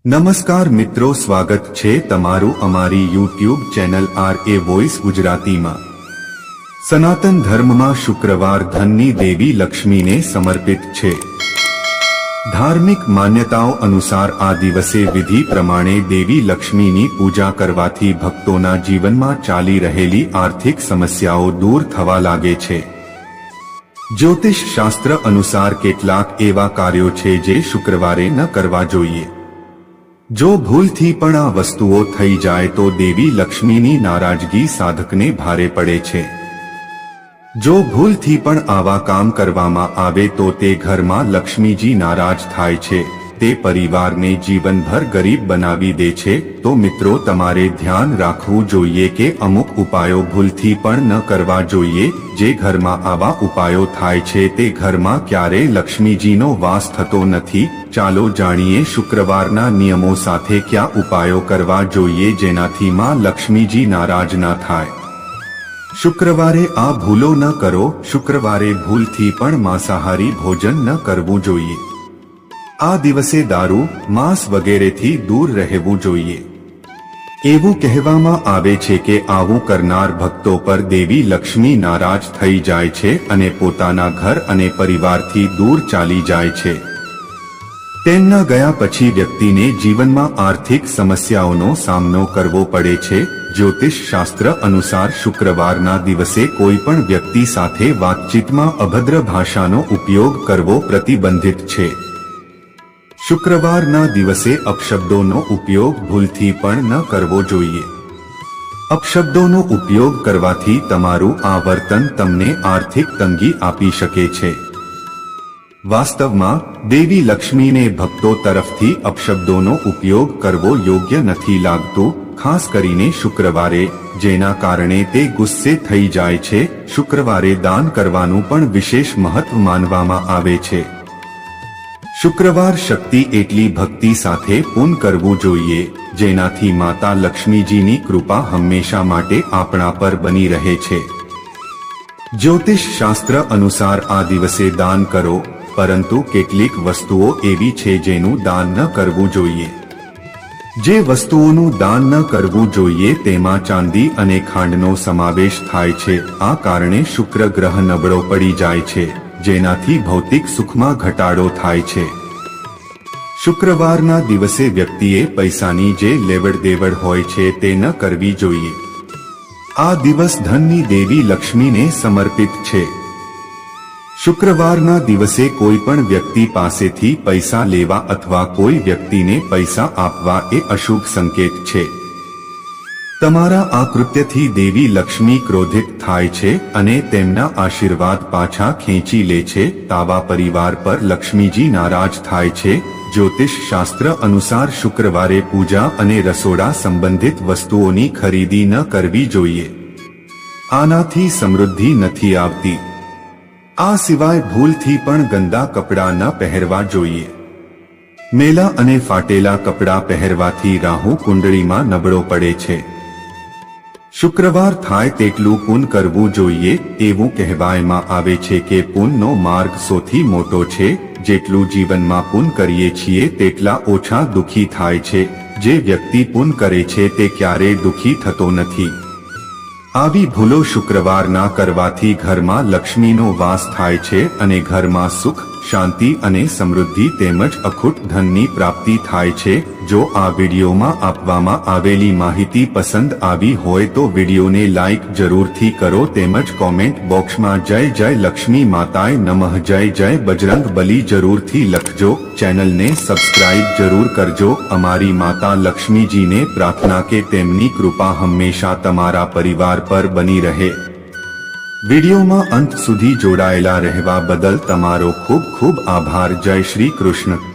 નમસ્કાર મિત્રો, સ્વાગત છે તમારું અમારી યુટ્યુબ ચેનલ RA વોઇસ ગુજરાતીમાં। સનાતન ધર્મમાં શુક્રવાર ધનની દેવી લક્ષ્મીને સમર્પિત છે। ધાર્મિક માન્યતાઓ અનુસાર આ દિવસે વિધિ પ્રમાણે દેવી લક્ષ્મીની પૂજા કરવાથી ભક્તોના જીવનમાં ચાલી રહેલી આર્થિક સમસ્યાઓ દૂર થવા લાગે છે। જ્યોતિષ શાસ્ત્ર અનુસાર કેટલાક એવા કાર્યો છે જે શુક્રવારે ન કરવા જોઈએ। જો ભૂલથી પણ આ વસ્તુઓ થઈ જાય તો દેવી લક્ષ્મીની નારાજગી સાધકને ભારે પડે છે। જો ભૂલથી પણ આવા કામ કરવામાં આવે તો તે ઘરમાં લક્ષ્મીજી નારાજ થાય છે, તે પરિવારને જીવનભર ગરીબ બનાવી દે છે। તો મિત્રો, તમારે ધ્યાન રાખવું જોઈએ કે અમુક ઉપાયો ભૂલથી પણ ન કરવા જોઈએ। જે ઘરમાં આવા ઉપાયો થાય છે તે ઘરમાં ક્યારેય લક્ષ્મીજીનો વાસ થતો નથી। ચાલો જાણીએ શુક્રવારના નિયમો સાથે કયા ઉપાયો કરવા જોઈએ જેનાથી માં લક્ષ્મીજી નારાજ ન થાય। શુક્રવારે આ ભૂલો ન કરો। શુક્રવારે ભૂલથી પણ માંસાહારી ભોજન ન કરવું જોઈએ। આ દિવસે દારૂ, માંસ વગેરેથી દૂર રહેવું જોઈએ। એવું કહેવામાં આવે છે કે આવું કરનાર ભક્તો પર દેવી લક્ષ્મી નારાજ થઈ જાય છે અને પોતાના ઘર અને પરિવારથી દૂર ચાલી જાય છે। તેમના ગયા પછી વ્યક્તિને જીવનમાં આર્થિક સમસ્યાઓનો સામનો કરવો પડે છે। જ્યોતિષ શાસ્ત્ર અનુસાર શુક્રવારના દિવસે કોઈ પણ વ્યક્તિ સાથે વાતચીતમાં અભદ્ર ભાષાનો ઉપયોગ કરવો પ્રતિબંધિત છે। શુક્રવારના દિવસે અપશબ્દોનો ઉપયોગ ભૂલથી પણ ન કરવો જોઈએ। અપશબ્દોનો ઉપયોગ કરવાથી તમારું આ વર્તન તમને આર્થિક તંગી આપી શકે છે। વાસ્તવમાં દેવી લક્ષ્મીને ભક્તો તરફથી અપશબ્દોનો ઉપયોગ કરવો યોગ્ય નથી લાગતું, ખાસ કરીને શુક્રવારે, જેના કારણે તે ગુસ્સે થઈ જાય છે। શુક્રવારે દાન કરવાનું પણ વિશેષ મહત્વ માનવામાં આવે છે। શુક્રવાર શક્તિ એટલી ભક્તિ સાથે પૂર્ણ કરવું જોઈએ જેનાથી માતા લક્ષ્મીજીની કૃપા હંમેશા માટે આપણા પર બની રહે છે। જ્યોતિષ શાસ્ત્ર અનુસાર આ દિવસે દાન કરો, પરંતુ કેટલીક વસ્તુઓ એવી છે જેનું દાન ન કરવું જોઈએ। જે વસ્તુઓનું દાન ન કરવું જોઈએ તેમાં ચાંદી અને ખાંડનો સમાવેશ થાય છે। આ કારણે શુક્ર ગ્રહ નબળો પડી જાય છે, જેનાથી ભૌતિક સુખમાં ઘટાડો થાય છે। શુક્રવારના દિવસે વ્યક્તિએ પૈસાની જે લેવડ દેવડ હોય છે તે ન કરવી જોઈએ। આ દિવસ ધનની દેવી લક્ષ્મીને સમર્પિત છે। શુક્રવારના દિવસે કોઈ પણ વ્યક્તિ પાસેથી પૈસા લેવા અથવા કોઈ વ્યક્તિને પૈસા આપવા એ અશુભ સંકેત છે। તમારા આ કૃત્યથી દેવી લક્ષ્મી ક્રોધિત થાય છે અને તેમના આશીર્વાદ પાછા ખેંચી લે છે। આવા પરિવાર પર લક્ષ્મીજી નારાજ થાય છે। જ્યોતિષ શાસ્ત્ર અનુસાર શુક્રવારે પૂજા અને રસોડા સંબંધિત વસ્તુઓની ખરીદી ન કરવી જોઈએ। આનાથી સમૃદ્ધિ નથી આવતી। આ સિવાય ભૂલથી પણ ગંદા કપડાં ન પહેરવા જોઈએ। મેલા અને ફાટેલા કપડાં પહેરવાથી રાહુ કુંડળીમાં નબળો પડે છે। શુક્રવાર થાય તેટલું પુણ્ય કરવું જોઈએ। એવું કહેવામાં આવે છે કે પુણ્યનો માર્ગ સૌથી મોટો છે। જેટલું જીવનમાં પુણ્ય કરીએ છીએ તેટલા ઓછા દુઃખી થાય છે। જે વ્યક્તિ પુણ્ય કરે છે તે ક્યારેય દુઃખી થતો નથી। આવી ભૂલો શુક્રવારના કરવાથી ઘરમાં લક્ષ્મીનો વાસ થાય છે અને ઘરમાં સુખ, શાંતિ અને સમૃદ્ધિ તેમજ અખૂટ ધનની પ્રાપ્તિ થાય છે। જો આ વિડીયોમાં આપવામાં આવેલી માહિતી પસંદ આવી હોય તો વિડીયોને લાઈક જરૂરથી કરો તેમજ કોમેન્ટ બોક્સમાં જય જય લક્ષ્મી માતાએ નમઃ, જય જય બજરંગ બલી જરૂરથી લખજો। ચેનલને સબસ્ક્રાઇબ જરૂર કરજો। અમારી માતા લક્ષ્મીજીને પ્રાર્થના કે તેમની કૃપા હંમેશા તમારા પરિવાર પર બની રહે। વિડીયોમાં અંત સુધી જોડાયેલા રહેવા બદલ તમારો ખૂબ ખૂબ આભાર। જય શ્રી કૃષ્ણ।